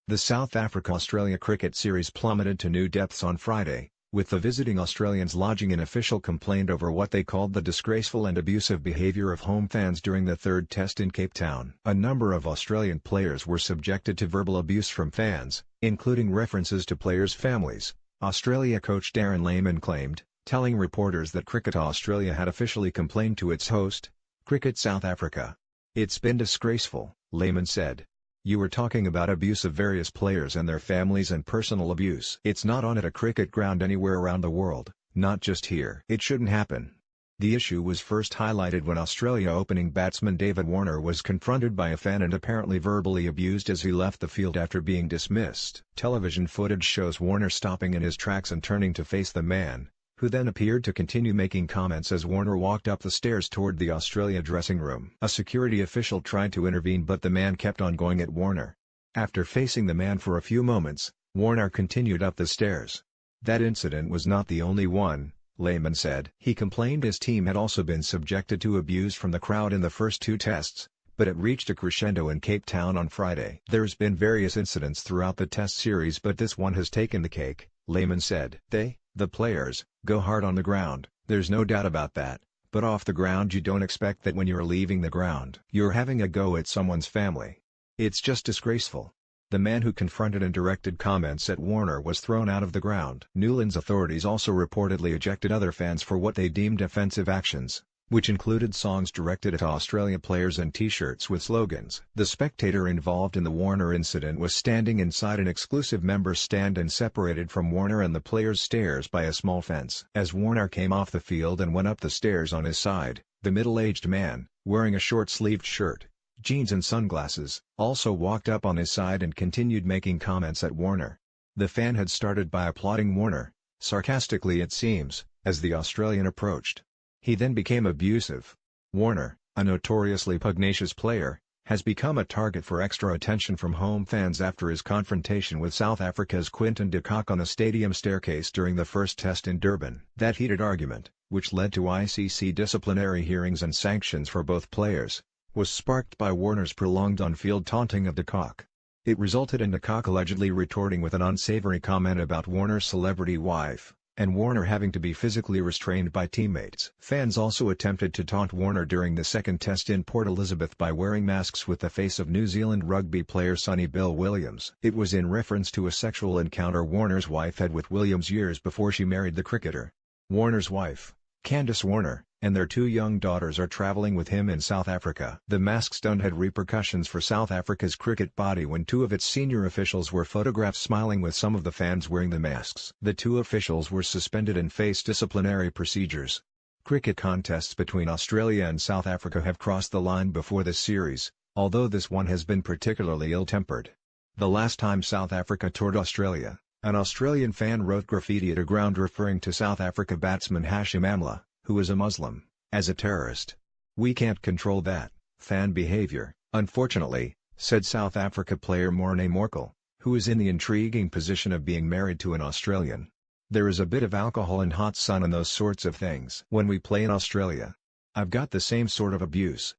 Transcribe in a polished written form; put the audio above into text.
The South Africa-Australia cricket series plummeted to new depths on Friday, with the visiting Australians lodging an official complaint over what they called the disgraceful and abusive behaviour of home fans during the third test in Cape Town. A number of Australian players were subjected to verbal abuse from fans, including references to players' families, Australia coach Darren Lehmann claimed, telling reporters that Cricket Australia had officially complained to its host, Cricket South Africa. "It's been disgraceful," Lehmann said. "You were talking about abuse of various players and their families and personal abuse. It's not on at a cricket ground anywhere around the world, not just here. It shouldn't happen." The issue was first highlighted when Australia opening batsman David Warner was confronted by a fan and apparently verbally abused as he left the field after being dismissed. Television footage shows Warner stopping in his tracks and turning to face the man, who then appeared to continue making comments as Warner walked up the stairs toward the Australia dressing room. A security official tried to intervene but the man kept on going at Warner. After facing the man for a few moments, Warner continued up the stairs. That incident was not the only one, Lehmann said. He complained his team had also been subjected to abuse from the crowd in the first two tests, but it reached a crescendo in Cape Town on Friday. "There's been various incidents throughout the test series but this one has taken the cake," Lehmann said. The players, go hard on the ground, there's no doubt about that, but off the ground you don't expect that when you're leaving the ground. You're having a go at someone's family. It's just disgraceful." The man who confronted and directed comments at Warner was thrown out of the ground. Newlands authorities also reportedly ejected other fans for what they deemed offensive actions, which included songs directed at Australia players and t-shirts with slogans. The spectator involved in the Warner incident was standing inside an exclusive members stand and separated from Warner and the players' stairs by a small fence. As Warner came off the field and went up the stairs on his side, the middle-aged man, wearing a short-sleeved shirt, jeans and sunglasses, also walked up on his side and continued making comments at Warner. The fan had started by applauding Warner, sarcastically it seems, as the Australian approached. He then became abusive. Warner, a notoriously pugnacious player, has become a target for extra attention from home fans after his confrontation with South Africa's Quinton de Kock on a stadium staircase during the first test in Durban. That heated argument, which led to ICC disciplinary hearings and sanctions for both players, was sparked by Warner's prolonged on-field taunting of de Kock. It resulted in de Kock allegedly retorting with an unsavory comment about Warner's celebrity wife, and Warner having to be physically restrained by teammates. Fans also attempted to taunt Warner during the second test in Port Elizabeth by wearing masks with the face of New Zealand rugby player Sonny Bill Williams. It was in reference to a sexual encounter Warner's wife had with Williams years before she married the cricketer. Warner's wife, Candice Warner, and their two young daughters are travelling with him in South Africa. The mask stunt had repercussions for South Africa's cricket body when two of its senior officials were photographed smiling with some of the fans wearing the masks. The two officials were suspended and faced disciplinary procedures. Cricket contests between Australia and South Africa have crossed the line before this series, although this one has been particularly ill-tempered. The last time South Africa toured Australia, an Australian fan wrote graffiti at a ground referring to South Africa batsman Hashim Amla, who is a Muslim, as a terrorist. "We can't control that fan behavior, unfortunately," said South Africa player Morné Morkel, who is in the intriguing position of being married to an Australian. "There is a bit of alcohol and hot sun and those sorts of things. When we play in Australia, I've got the same sort of abuse,